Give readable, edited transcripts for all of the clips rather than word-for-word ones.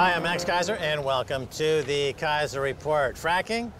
Hi, I'm Max Keiser, and welcome to the Keiser Report. Fracking?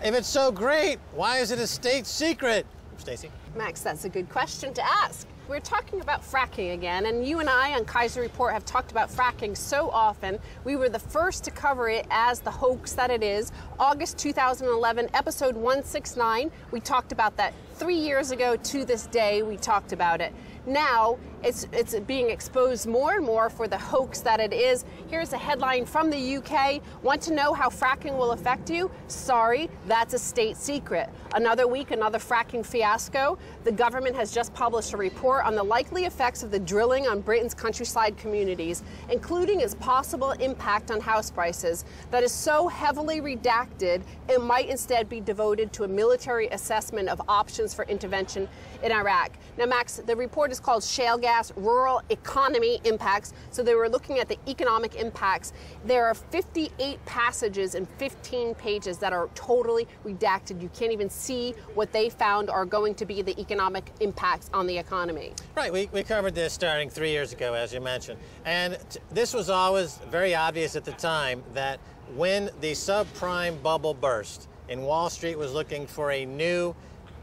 If it's so great, why is it a state secret? Stacy? Max, that's a good question to ask. We're talking about fracking again, and you and I on Keiser Report have talked about fracking so often. We were the first to cover it as the hoax that it is. August 2011, episode 169, we talked about that. 3 years ago to this day, we talked about it. Now, it's being exposed more and more for the hoax that it is. Here's a headline from the UK. Want to know how fracking will affect you? Sorry, that's a state secret. Another week, another fracking fiasco. The government has just published a report on the likely effects of the drilling on Britain's countryside communities, including its possible impact on house prices. That is so heavily redacted, it might instead be devoted to a military assessment of options for intervention in Iraq. Now, Max, the report is called Shale Gas Rural Economy Impacts. So they were looking at the economic impacts. There are 58 passages and 15 pages that are totally redacted. You can't even see what they found are going to be the economic impacts on the economy. Right, we covered this starting 3 years ago, as you mentioned. And this was always very obvious at the time that when the subprime bubble burst and Wall Street was looking for a new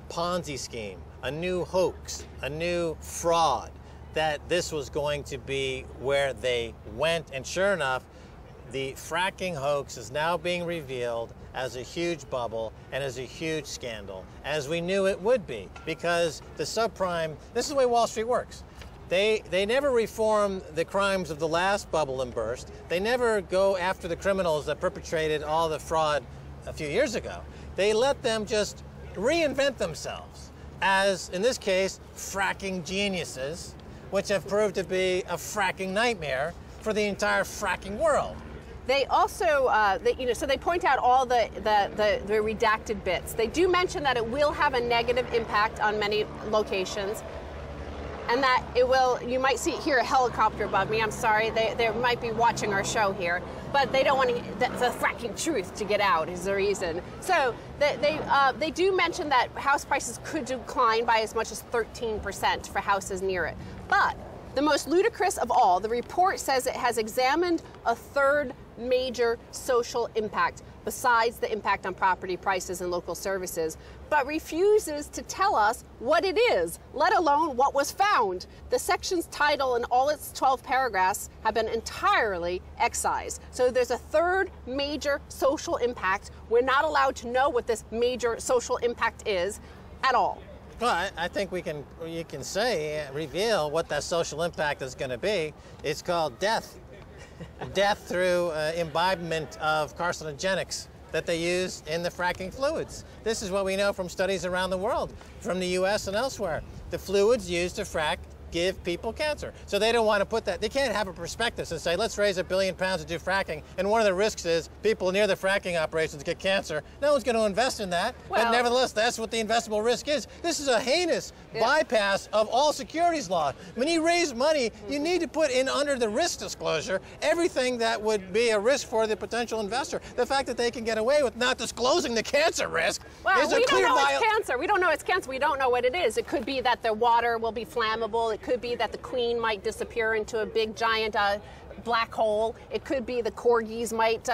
Ponzi scheme, a new hoax, a new fraud, that this was going to be where they went. And sure enough, the fracking hoax is now being revealed as a huge bubble and as a huge scandal, as we knew it would be, because the subprime, this is the way Wall Street works. They never reform the crimes of the last bubble and burst. They never go after the criminals that perpetrated all the fraud a few years ago. They let them just reinvent themselves as, in this case, fracking geniuses, which have proved to be a fracking nightmare for the entire fracking world. They also, so they point out all the redacted bits. They do mention that it will have a negative impact on many locations, and that it will, you might hear a helicopter above me. I'm sorry, they might be watching our show here, but they don't want the fracking truth to get out is the reason. So they do mention that house prices could decline by as much as 13% for houses near it. But the most ludicrous of all, the report says it has examined a third major social impact besides the impact on property prices and local services, but refuses to tell us what it is, let alone what was found. The section's title and all its 12 paragraphs have been entirely excised. So there's a third major social impact. We're not allowed to know what this major social impact is at all. Well, I think you can reveal what that social impact is going to be. It's called death. Death through imbibement of carcinogenics that they use in the fracking fluids. This is what we know from studies around the world, from the US and elsewhere. The fluids used to frack give people cancer. So they don't want to put that, they can't have a prospectus and say, let's raise £1 billion to do fracking, and one of the risks is people near the fracking operations get cancer. No one's going to invest in that, but nevertheless, that's what the investable risk is. This is a heinous bypass of all securities law. When you raise money, you need to put in under the risk disclosure everything that would be a risk for the potential investor. The fact that they can get away with not disclosing the cancer risk is a clear violation. We don't know it's cancer. We don't know it's cancer. We don't know what it is. It could be that the water will be flammable. It could be that the queen might disappear into a big giant black hole. It could be the corgis might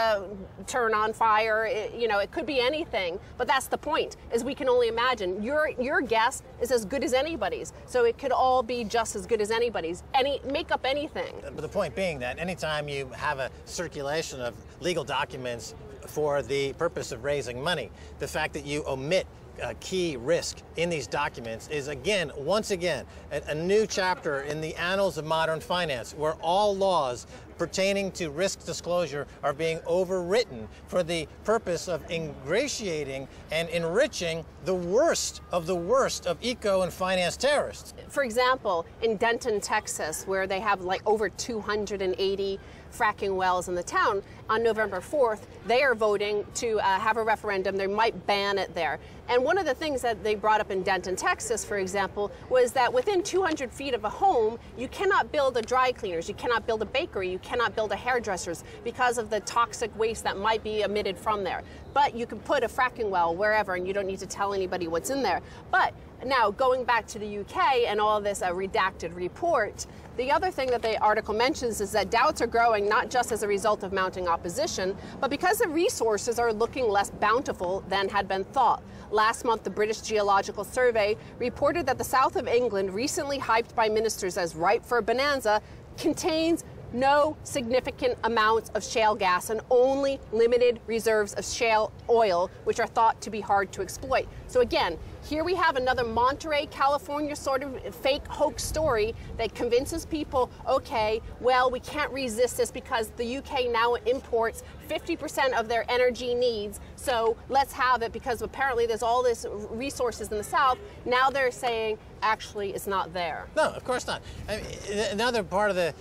turn on fire. It could be anything. But that's the point, is we can only imagine. Your guess is as good as anybody's. So it could all be just as good as anybody's. Make up anything. But the point being that anytime you have a circulation of legal documents for the purpose of raising money, the fact that you omit a key risk in these documents is, once again, a new chapter in the annals of modern finance, where all laws pertaining to risk disclosure are being overwritten for the purpose of ingratiating and enriching the worst of eco and finance terrorists. For example, in Denton, Texas, where they have like over 280 fracking wells in the town, on November 4th, they are voting to have a referendum. They might ban it there. And one of the things that they brought up in Denton, Texas, for example, was that within 200 feet of a home, you cannot build a dry cleaners, you cannot build a bakery, you cannot build a hairdresser's because of the toxic waste that might be emitted from there. But you can put a fracking well wherever and you don't need to tell anybody what's in there. But now going back to the UK and all this redacted report, the other thing that the article mentions is that doubts are growing not just as a result of mounting opposition, but because the resources are looking less bountiful than had been thought. Last month, the British Geological Survey reported that the south of England, recently hyped by ministers as ripe for a bonanza, contains no significant amounts of shale gas and only limited reserves of shale oil, which are thought to be hard to exploit. So again, here we have another Monterey, California sort of fake hoax story that convinces people, okay, well, we can't resist this because the UK now imports 50% of their energy needs, so let's have it because apparently there's all this resources in the south. Now they're saying, actually, it's not there. No, of course not. I mean, another part of the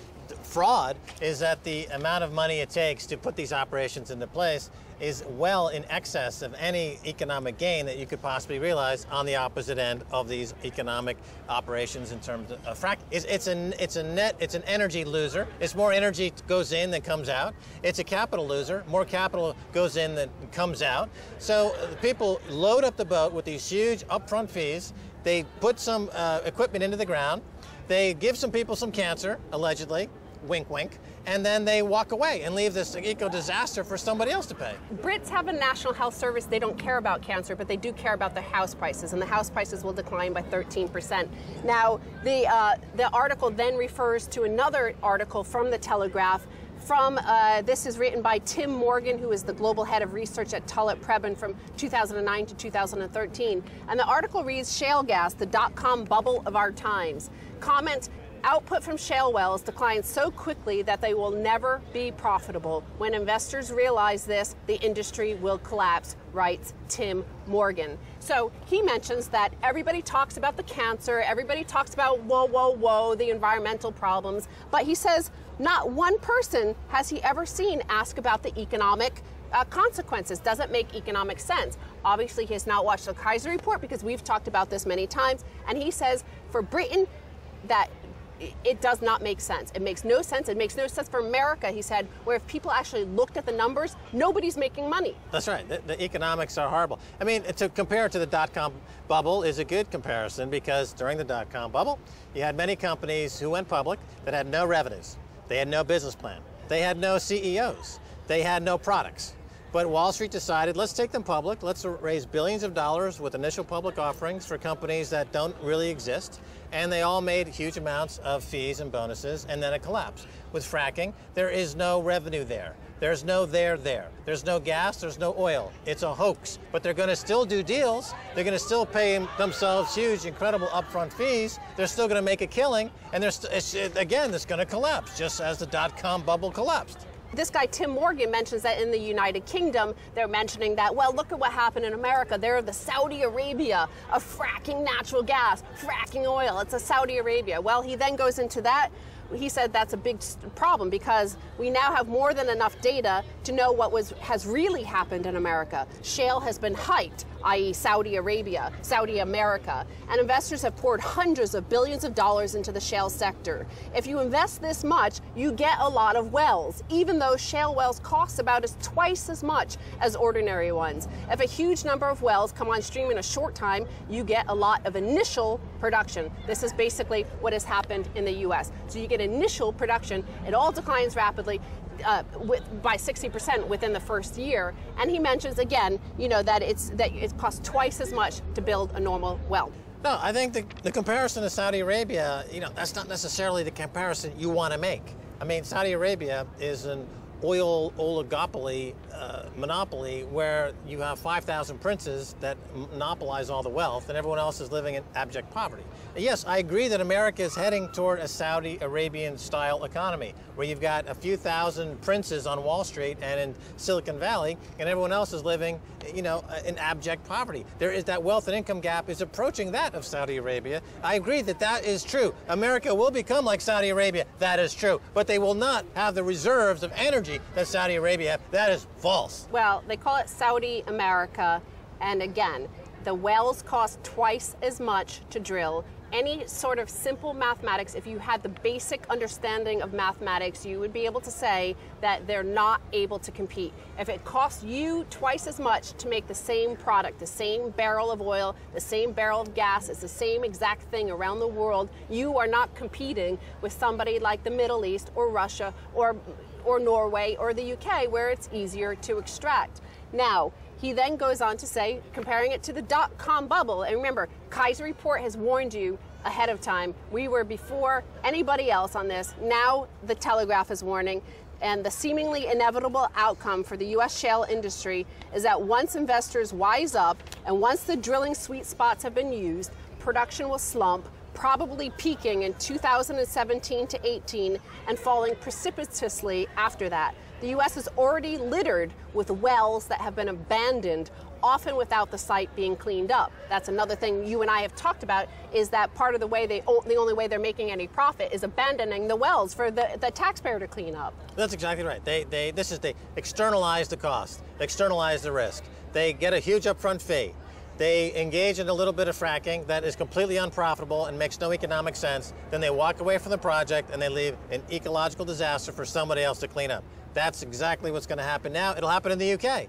fraud is that the amount of money it takes to put these operations into place is well in excess of any economic gain that you could possibly realize on the opposite end of these economic operations in terms of fracking. It's an energy loser. It's more energy goes in than comes out. It's a capital loser. More capital goes in than comes out. So people load up the boat with these huge upfront fees. They put some equipment into the ground. They give some people some cancer, allegedly, wink, wink, and then they walk away and leave this eco-disaster for somebody else to pay. Brits have a National Health Service. They don't care about cancer, but they do care about their house prices, and the house prices will decline by 13%. Now, the article then refers to another article from the Telegraph. This is written by Tim Morgan, who is the global head of research at Tullett Prebin from 2009 to 2013. And the article reads, "Shale gas, the dot-com bubble of our times." Comment, "Output from shale wells declines so quickly that they will never be profitable. When investors realize this, the industry will collapse," writes Tim Morgan. So he mentions that everybody talks about the cancer, everybody talks about whoa, whoa, whoa, the environmental problems, but he says not one person has he ever seen ask about the economic consequences. Doesn't make economic sense. Obviously, he has not watched the Keiser report because we've talked about this many times, and he says for Britain that it does not make sense. It makes no sense. It makes no sense for America, he said, where if people actually looked at the numbers, nobody's making money. That's right. The economics are horrible. I mean, to compare to the dot-com bubble is a good comparison because during the dot-com bubble, you had many companies who went public that had no revenues. They had no business plan. They had no CEOs. They had no products. But Wall Street decided, let's take them public. Let's raise billions of dollars with initial public offerings for companies that don't really exist. And they all made huge amounts of fees and bonuses, and then it collapsed. With fracking, there is no revenue there. There's no there. There's no gas, there's no oil. It's a hoax. But they're going to still do deals. They're going to still pay themselves huge, incredible upfront fees. They're still going to make a killing. And again, it's going to collapse, just as the dot-com bubble collapsed. This guy, Tim Morgan, mentions that in the United Kingdom, they're mentioning that, well, look at what happened in America. They're the Saudi Arabia of fracking natural gas, fracking oil. It's a Saudi Arabia. Well, he then goes into that. He said that's a big problem because we now have more than enough data to know what has really happened in America. Shale has been hyped, i.e. Saudi Arabia, Saudi America, and investors have poured hundreds of billions of dollars into the shale sector. If you invest this much, you get a lot of wells, even though shale wells cost about twice as much as ordinary ones. If a huge number of wells come on stream in a short time, you get a lot of initial production. This is basically what has happened in the U.S. So you get initial production, it all declines rapidly by 60% within the first year. And he mentions again, that it costs twice as much to build a normal well. No, I think the comparison to Saudi Arabia, that's not necessarily the comparison you want to make. I mean, Saudi Arabia is an oil oligopoly monopoly where you have 5,000 princes that monopolize all the wealth and everyone else is living in abject poverty. Yes, I agree that America is heading toward a Saudi Arabian style economy where you've got a few thousand princes on Wall Street and in Silicon Valley and everyone else is living, in abject poverty. There is that wealth and income gap is approaching that of Saudi Arabia. I agree that is true. America will become like Saudi Arabia. That is true. But they will not have the reserves of energy that Saudi Arabia have. That is false. Well, they call it Saudi America, and again, the wells cost twice as much to drill. any sort of simple mathematics, if you had the basic understanding of mathematics, you would be able to say that they're not able to compete. If it costs you twice as much to make the same product, the same barrel of oil, the same barrel of gas, it's the same exact thing around the world, you are not competing with somebody like the Middle East or Russia or Norway or the UK, where it's easier to extract. Now, he then goes on to say, comparing it to the dot-com bubble, and remember, Keiser Report has warned you ahead of time. We were before anybody else on this. Now the Telegraph is warning, and the seemingly inevitable outcome for the U.S. shale industry is that once investors wise up and once the drilling sweet spots have been used, production will slump, probably peaking in 2017 to 18 and falling precipitously after that. The U.S. is already littered with wells that have been abandoned, often without the site being cleaned up. That's another thing you and I have talked about, is that part of the way the only way they're making any profit is abandoning the wells for the taxpayer to clean up. That's exactly right. They externalize the cost, externalize the risk. They get a huge upfront fee. They engage in a little bit of fracking that is completely unprofitable and makes no economic sense. Then they walk away from the project and they leave an ecological disaster for somebody else to clean up. That's exactly what's going to happen now. It'll happen in the UK.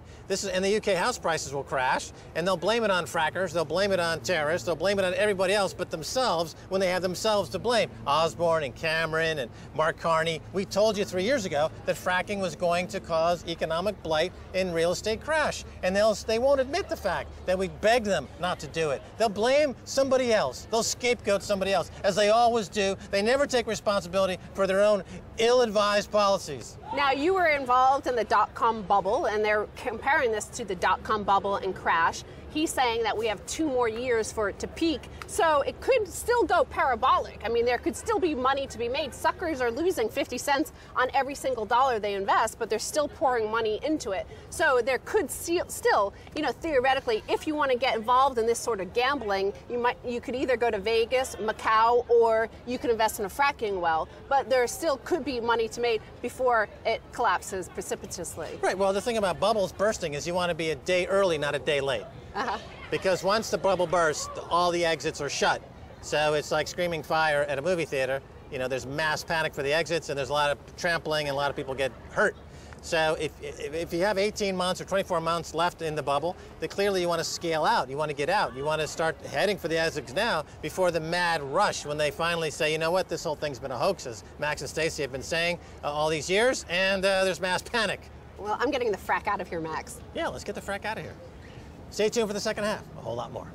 And the UK house prices will crash, and they'll blame it on frackers, they'll blame it on terrorists, they'll blame it on everybody else but themselves when they have themselves to blame. Osborne and Cameron and Mark Carney, we told you 3 years ago that fracking was going to cause economic blight and real estate crash. And they won't admit the fact that we begged them not to do it. They'll blame somebody else. They'll scapegoat somebody else, as they always do. They never take responsibility for their own ill-advised policies. Now, you were involved in the dot-com bubble, and they're comparing this to the dot-com bubble and crash. He's saying that we have 2 more years for it to peak, so it could still go parabolic. I mean, there could still be money to be made. Suckers are losing 50 cents on every single dollar they invest, but they're still pouring money into it. So there could still, theoretically, if you want to get involved in this sort of gambling, you could either go to Vegas, Macau, or you could invest in a fracking well. But there still could be money to make before it collapses precipitously. Right. Well, the thing about bubbles bursting is you want to be a day early, not a day late. Because once the bubble bursts, all the exits are shut. So it's like screaming fire at a movie theater. There's mass panic for the exits, and there's a lot of trampling, and a lot of people get hurt. So if you have 18 months or 24 months left in the bubble, then clearly you want to scale out. You want to get out. You want to start heading for the exits now before the mad rush when they finally say, you know what, this whole thing's been a hoax, as Max and Stacy have been saying all these years, and there's mass panic. Well, I'm getting the frack out of here, Max. Yeah, let's get the frack out of here. Stay tuned for the second half. A whole lot more.